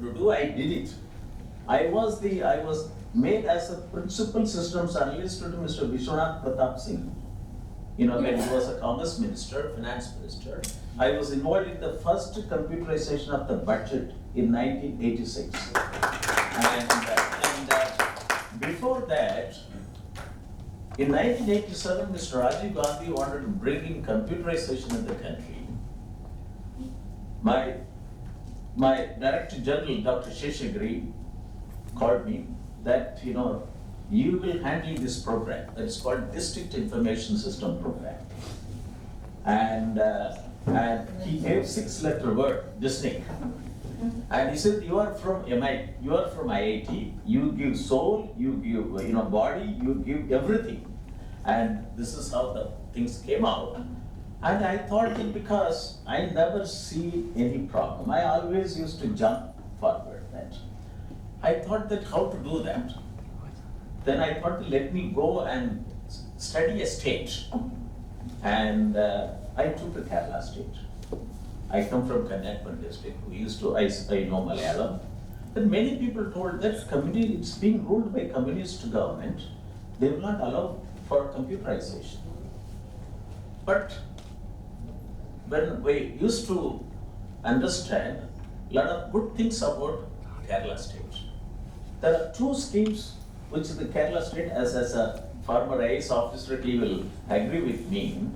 to do, I did it. I was made as a principal systems analyst to Mr. Vishwanath Pratap Singh. When he was a commerce minister, finance minister. I was involved in the first computerization of the budget in 1986. And before that, in 1987, Mr. Rajiv Gandhi wanted to bring in computerization in the country. My Director General, Dr. Sheshagiri, called me that, you will handle this program that is called District Information System Program. And he gave 6-letter word, district. And he said, you are from IIT, you give soul, you give body, you give everything. And this is how the things came out. And I thought that because I never see any problem, I always used to jump forward that. I thought that how to do that. Then I thought, let me go and study a state. And I took the Kerala state. I come from Kanyakumari district. I know Malayalam. Then many people told that it's being ruled by communist government. They will not allow for computerization. But when we used to understand a lot of good things about Kerala state, there are 2 schemes which the Kerala state, as a former IAS officer, he will agree with me.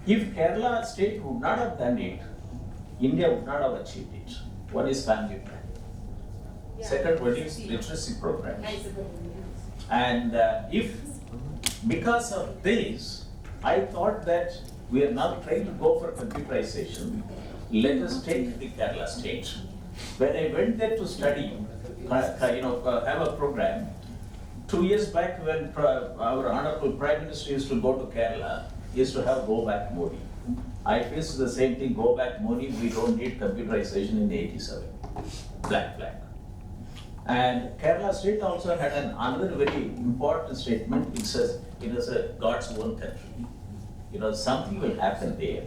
If Kerala state would not have done it, India would not have achieved it. One is family planning. Yeah. Second one is literacy program. And because of this, I thought that we are now trying to go for computerization. Let us take the Kerala state. When I went there to study, have a program, 2 years back when our Honorable Prime Minister used to go to Kerala, he used to have Go Back Moni. I faced the same thing, Go Back Moni, we don't need computerization in 87. Black flag. And Kerala state also had another very important statement. It says it is a God's own country. Something will happen there.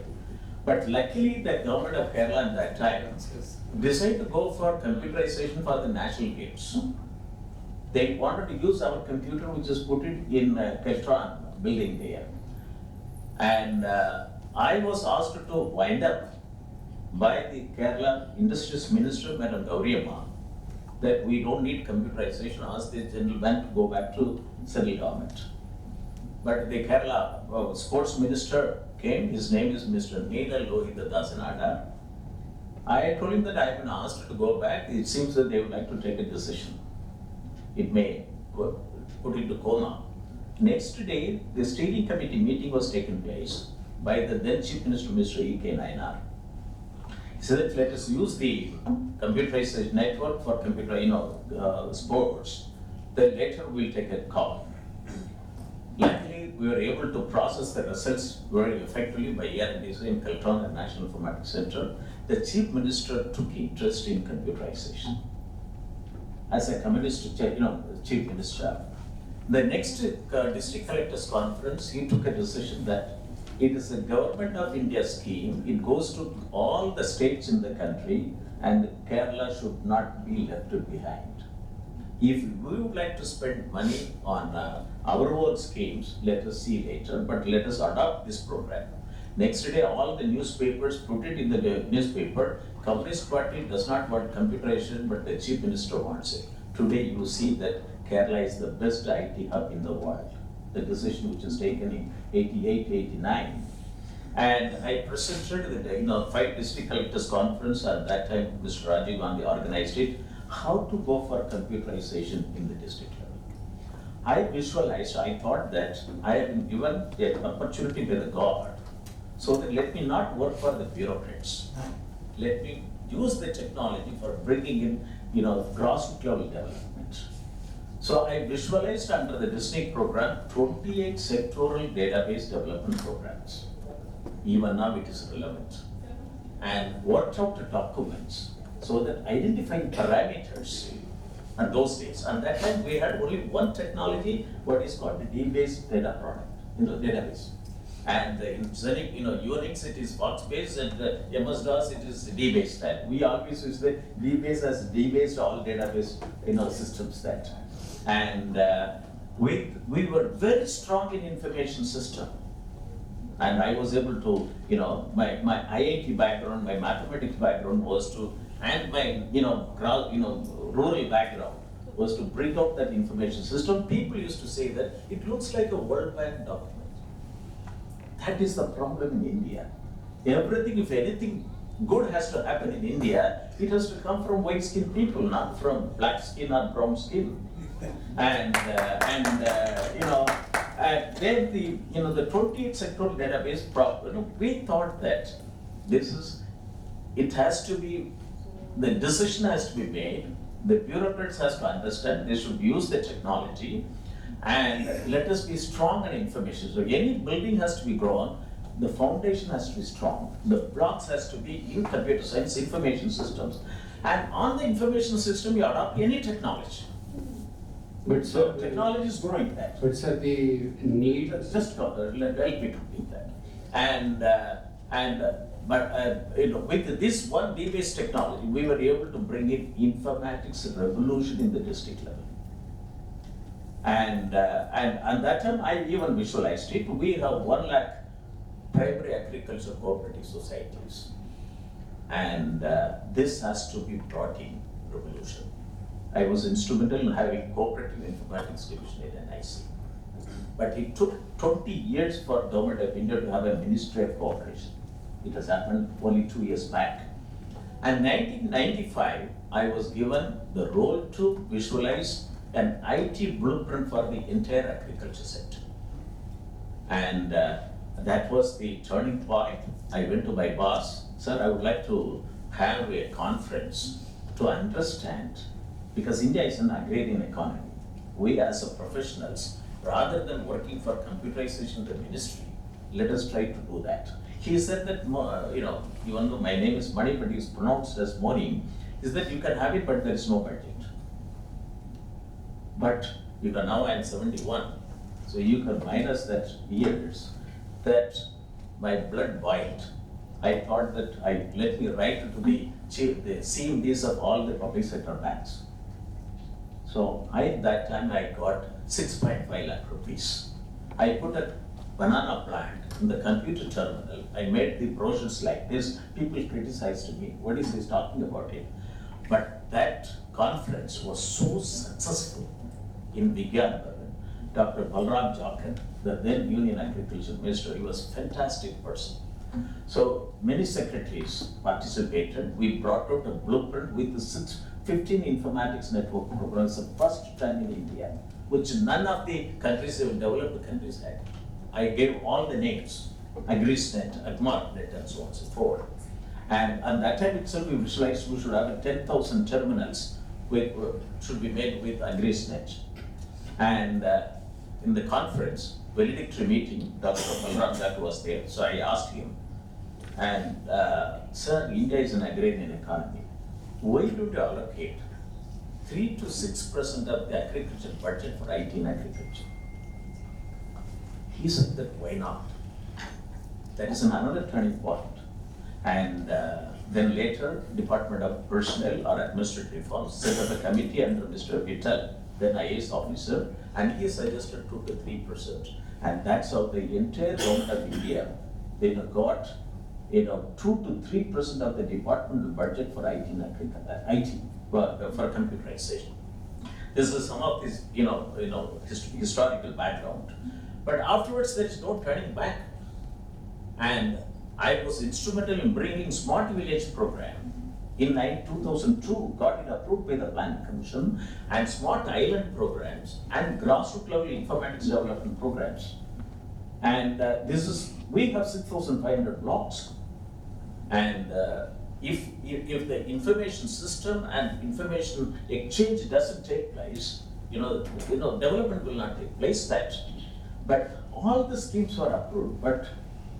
But luckily the government of Kerala at that time decided to go for computerization for the national games. They wanted to use our computer, which is put it in Keltron building there. And I was asked to wind up by the Kerala Industries Minister, Madam Gauriamma, that we don't need computerization, asked the gentleman to go back to central government. But the Kerala sports minister came, his name is Mr. Neela Lohita Dasanada. I told him that I have been asked to go back. It seems that they would like to take a decision. It may put into coma. Next day, the steering committee meeting was taken place by the then Chief Minister, Mr. E.K. Nayanar. He said that let us use the computerization network for sports. Then later we'll take a call. Luckily, we were able to process the results very effectively by ER&DC in Kaltron and National Informatics Center. The Chief Minister took interest in computerization. As a communist, Chief Minister. The next District Collectors Conference, he took a decision that it is a Government of India scheme. It goes to all the states in the country and Kerala should not be left behind. If we would like to spend money on our own schemes, let us see later, but let us adopt this program. Next day, all the newspapers put it in the newspaper. Communist Party does not want computerization, but the Chief Minister wants it. Today, you see that Kerala is the best IT hub in the world. The decision which was taken in 88, 89. And I presented the 5 District Collectors Conference. At that time, Mr. Rajiv Gandhi organized it. How to go for computerization in the district level. I visualized, I thought that I have been given an opportunity by the God. So that let me not work for the bureaucrats. Let me use the technology for bringing in, grassroots level development. So I visualized under the district program 28 sectoral database development programs. Even now it is relevant. And worked out the documents so that identifying parameters at those days. And that time we had only one technology, what is called the database data product, database. And in Zenix, Unix it is Fox-based, and MS-DOS it is D-based. And we always use the D-based as D-based all database, systems that. And we were very strong in information system. And I was able to, my IIT background, my mathematics background was to, and my, rural background was to bring out that information system. People used to say that it looks like a World Bank document. That is the problem in India. Everything, if anything good has to happen in India, it has to come from white-skinned people, not from black skin or brown skin. And then the 28 sectoral database problem, we thought that it has to be, the decision has to be made, the bureaucrats has to understand, they should use the technology, and let us be strong in information. So any building has to be grown, the foundation has to be strong, the blocks has to be in computer science, information systems, and on the information system you adopt any technology. But so technology is growing that. But sir, the need. Just help me complete that. With this one D-based technology, we were able to bring in informatics revolution in the district level. And that time I even visualized it. We have 1 lakh primary agriculture cooperative societies, and this has to be brought in revolution. I was instrumental in having cooperative informatics division at NIC. But it took 20 years for Government of India to have a Ministry of Cooperation. It has happened only 2 years back. And 1995, I was given the role to visualize an IT blueprint for the entire agriculture sector. And that was the turning point. I went to my boss, sir, I would like to have a conference to understand, because India is an agrarian economy. We as a professionals, rather than working for computerization in the ministry, let us try to do that. He said that, even though my name is Moni, but it's pronounced as Moni, is that you can have it, but there is no budget. But now I am 71, so you can minus that years, that my blood boiled. I thought that let me write to the CMDs of all the public sector banks. So that time I got 6.5 lakh rupees. I put a banana plant in the computer terminal. I made the brochures like this. People criticized me. What is he talking about it? But that conference was so successful in Vigyan. Dr. Balram Jharkhand, the then Union Agriculture Minister, he was a fantastic person. So many secretaries participated. We brought out a blueprint with the 15 informatics network programs, the first time in India, which none of the countries, developed countries had. I gave all the names, AgriSnet, AgmarNet, and so on and so forth. And that time itself, we visualized we should have 10,000 terminals should be made with AgriSnet. And in the conference, valedictory meeting, Dr. Balram Jharkhand was there, so I asked him, and sir, India is an agrarian economy. Why don't you allocate 3 to 6% of the agriculture budget for IT in agriculture? He said that why not? That is another turning point. And then later, Department of Personnel or Administrative Reforms set up a committee under Mr. Vittal, then IAS officer, and he suggested 2 to 3%. And that's how the entire government of India, they got 2 to 3% of the departmental budget for IT and for computerization. This is some of this, historical background. But afterwards, there is no turning back. And I was instrumental in bringing Smart Village program. In 2002, got it approved by the Planning Commission, and Smart Island programs and grassroots level informatics development programs. And we have 6,500 blocks. And if the information system and information exchange doesn't take place, development will not take place. But all the schemes were approved, but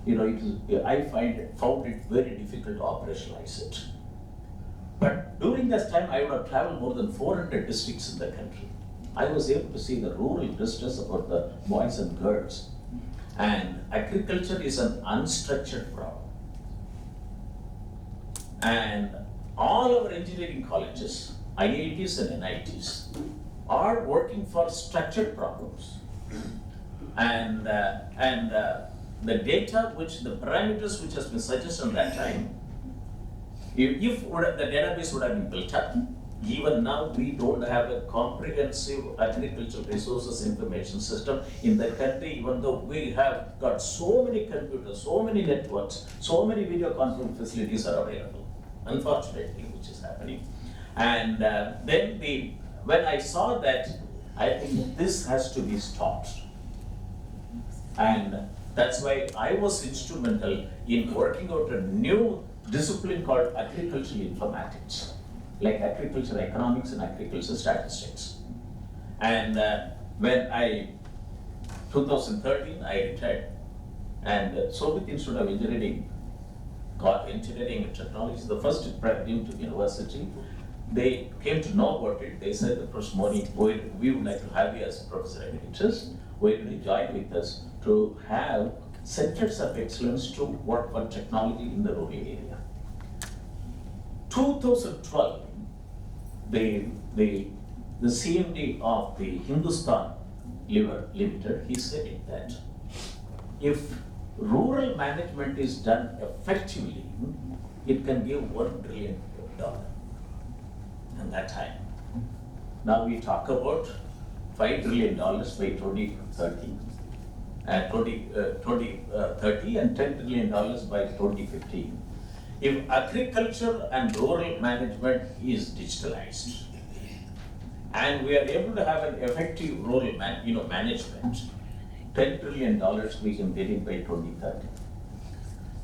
I found it very difficult to operationalize it. But during this time, I would have traveled more than 400 districts in the country. I was able to see the rural distress about the boys and girls. And agriculture is an unstructured problem. And all our engineering colleges, IITs and NITs, are working for structured problems. And the data which, the parameters which has been suggested at that time, if the database would have been built up, even now we don't have a comprehensive agricultural resources information system in the country, even though we have got so many computers, so many networks, so many video conference facilities are available, unfortunately, which is happening. And when I saw that, I think this has to be stopped. And that's why I was instrumental in working out a new discipline called agricultural informatics, like agriculture economics and agriculture statistics. And when 2013, I retired, and Soviet Institute of Engineering, got engineering and technology, the first preparatory university, they came to know about it. They said, Prof. Moni, we would like to have you as professor emeritus. Why don't you join with us to have centers of excellence to work for technology in the rural area. 2012, the CMD of the Hindustan Liver Limited, he said that if rural management is done effectively, it can give $1 trillion at that time. Now we talk about $5 trillion by 2030. 2030 and $10 trillion by 2015. If agriculture and rural management is digitalized, and we are able to have an effective rural management, $10 trillion we can get it by 2030.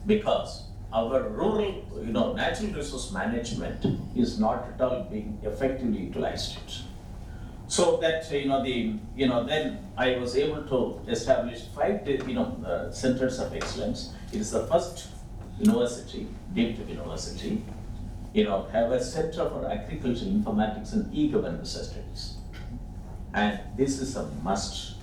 Because our rural, natural resource management is not at all being effectively utilized. So that, then I was able to establish 5, centers of excellence. It is the first university, deemed university, have a center for agricultural informatics and e-governance studies. And this is a must.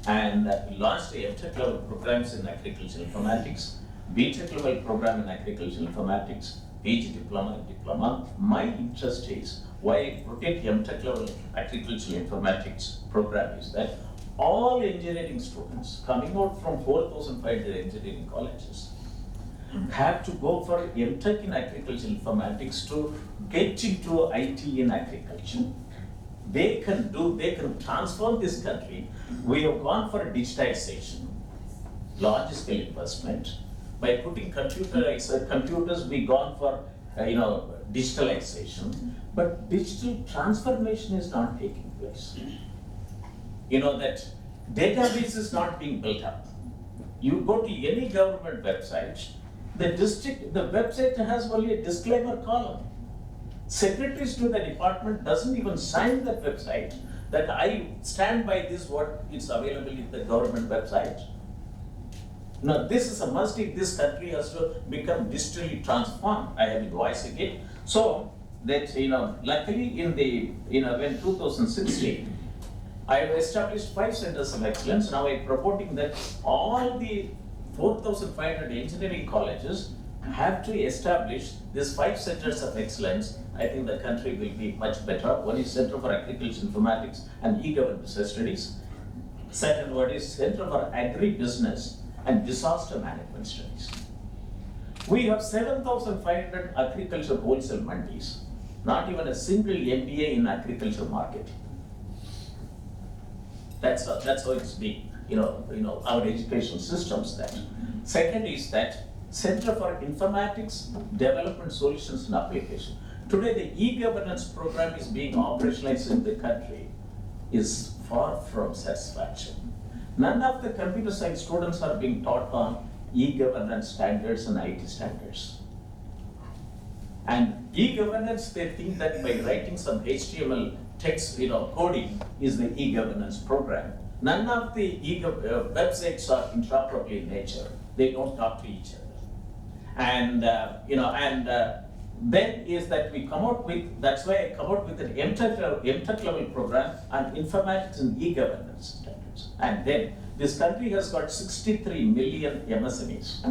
And launched the MTech level programs in agricultural informatics, BTech level program in agricultural informatics, PG diploma. My interest is why I protect MTech level agricultural informatics program is that all engineering students coming out from 4,500 engineering colleges have to go for MTech in agricultural informatics to get into IT in agriculture. They can transform this country. We have gone for digitization, large scale investment. By putting computers, we gone for digitalization, but digital transformation is not taking place. That database is not being built up. You go to any government website, the website has only a disclaimer column. Secretaries to the department doesn't even sign that website that I stand by this what is available in the government website. Now, this is a must if this country has to become digitally transformed. I have been voicing it. So that, luckily in the, when 2016, I have established 5 centers of excellence. Now I'm promoting that all the 4,500 engineering colleges have to establish these 5 centers of excellence. I think the country will be much better. One is Center for Agricultural Informatics and E-Governance Studies. Second one is Center for Agribusiness and Disaster Management Studies. We have 7,500 agriculture wholesale mandis, not even a single MBA in agriculture marketing. That's how it's been, our education systems that. Second is that Center for Informatics, Development Solutions and Application. Today the e-governance program is being operationalized in the country is far from satisfaction. None of the computer science students are being taught on e-governance standards and IT standards. And e-governance, they think that by writing some HTML text, coding is the e-governance program. None of the websites are interoperable in nature. They don't talk to each other. And, then is that we come out with, that's why I come out with an MTech level program on informatics and e-governance standards. And then this country has got 63 million MSMEs.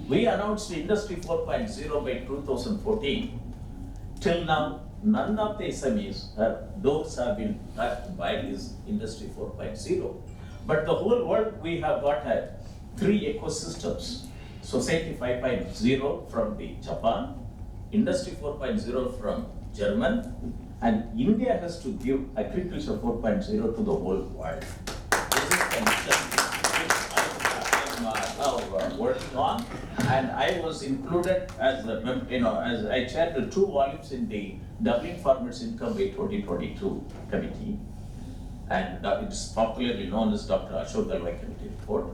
We announced Industry 4.0 by 2014. Till now, none of the SMEs, those have been touched by this Industry 4.0. But the whole world, we have got three ecosystems. Society 5.0 from the Japan, Industry 4.0 from German, and India has to give Agriculture 4.0 to the whole world. This is the mission which I am now working on, and I was included as as I chaired the 2 volumes in the Doubling Farmers' Income by 2022 committee, and it's popularly known as Dr. Ashok Galwai Committee report.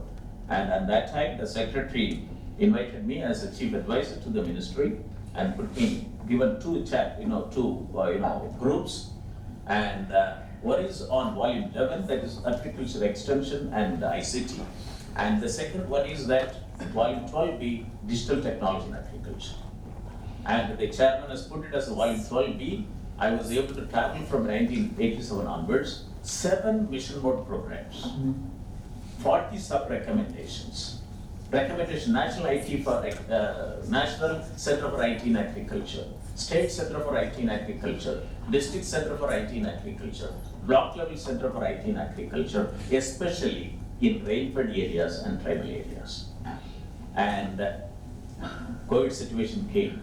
And at that time, the secretary invited me as a chief advisor to the ministry and put me given two groups, and one is on volume 11, that is agriculture extension and ICT, and the second one is that volume 12B, digital technology in agriculture. And the chairman has put it as a volume 12B. I was able to travel from 1987 onwards, 7 mission mode programs, 40 sub recommendations. Recommendation: National IT for National Center for IT in Agriculture, State Center for IT in Agriculture, District Center for IT in Agriculture, Block Level Center for IT in Agriculture, especially in rain-fed areas and tribal areas. And COVID situation came,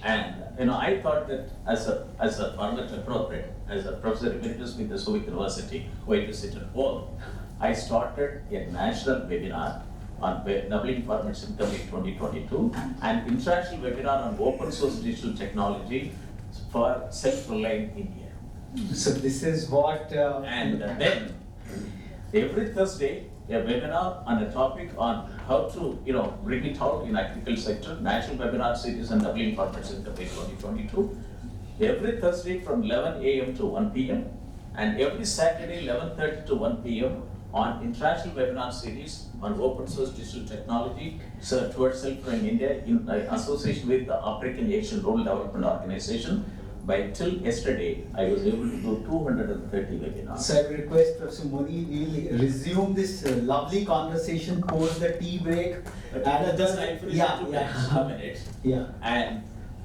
and I thought that as a farmer appropriate, as a professor emeritus with the Soviet University, where to sit at home, I started a national webinar on doubling farmers' income in 2022, and international webinar on open source digital technology for self-reliant India. So this is what. And then every Thursday, a webinar on a topic on how to bring it out in agriculture sector, national webinar series on doubling farmers' income in 2022. Every Thursday from 11 a.m. to 1 p.m. and every Saturday 11:30 to 1 p.m. on international webinar series on open source digital technology towards self-reliant India in association with the African Asian Rural Development Organization. By till yesterday, I was able to do 230 webinars. So I request Professor Moni, we will resume this lovely conversation post the tea break. And just I finished two minutes. Yeah. And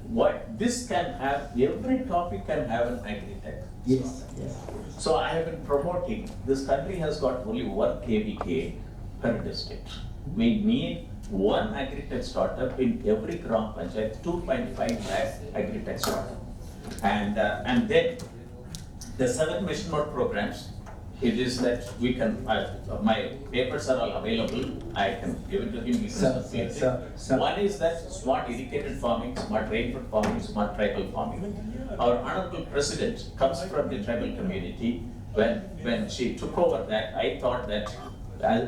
what this can have, every topic can have an agri-tech. Yes. Yes. So I have been promoting, this country has got only 1 KVK per district. We need 1 agri-tech startup in every Gram Panchayat, 2.5 lakh agri-tech startup. And then the 7 mission mode programs, it is that we can, my papers are all available, I can give it to him. One is that smart irrigated farming, smart rainfed farming, smart tribal farming. Our honorable president comes from the tribal community. When she took over that, I thought that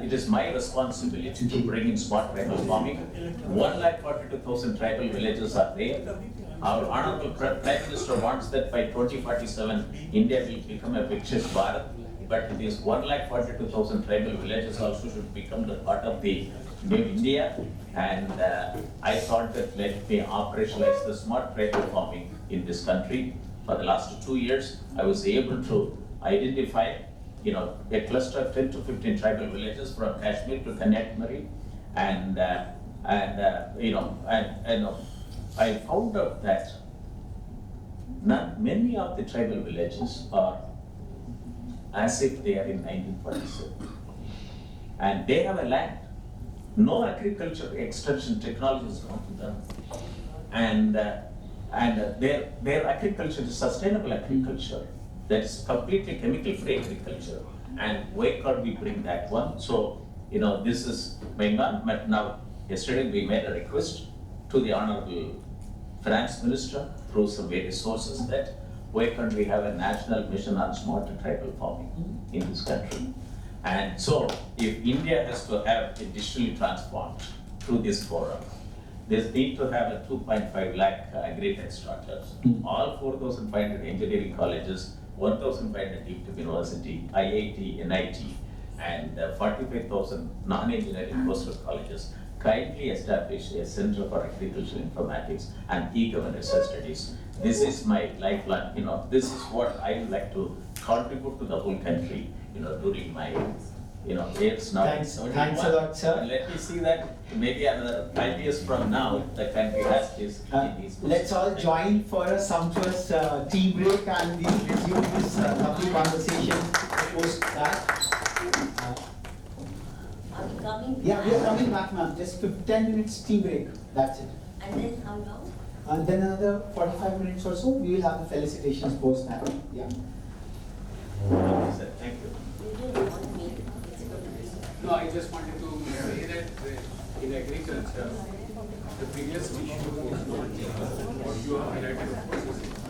it is my responsibility to bring in smart tribal farming. 1,42,000 tribal villages are there. Our honorable Prime Minister wants that by 2047, India will become a Viksit Bharat. But these 1,42,000 tribal villages also should become the part of the new India. And I thought that let me operationalize the smart tribal farming in this country. For the last 2 years, I was able to identify, a cluster of 10 to 15 tribal villages from Kashmir to Kanyakumari, and I found out that many of the tribal villages are as if they are in 1947, and they have a land. No agriculture extension technology is known to them, and their agriculture is sustainable agriculture. That is completely chemical-free agriculture, and why can't we bring that one? So this is going on. But now, yesterday we made a request to the Honorable Finance Minister through some various sources that why can't we have a national mission on smart tribal farming in this country? And so, if India has to have it digitally transformed through this forum, they need to have a 2.5 lakh agri-tech startups, all 4,500 engineering colleges, 1,500 deemed university, IIT, NIT, and 45,000 non-engineering coastal colleges. kindly establish a Center for Agricultural Informatics and E-Governance Studies. This is my lifeline, this is what I would like to contribute to the whole country, during my, years now. Thanks a 71. lot, sir. And let me see that maybe another 5 years from now, the country has this. in these Let's all join for a sumptuous tea break and we'll resume this lovely conversation post that. Are we coming? Yeah, we are coming back, ma'am. Just 10 minutes tea break. That's it. And then how long? And then another 45 minutes or so, we will have the felicitations post that. Yeah. Okay, sir. Thank you. You didn't want me. No, I just wanted to say that in agriculture, the biggest issue is not what you have highlighted, of course, is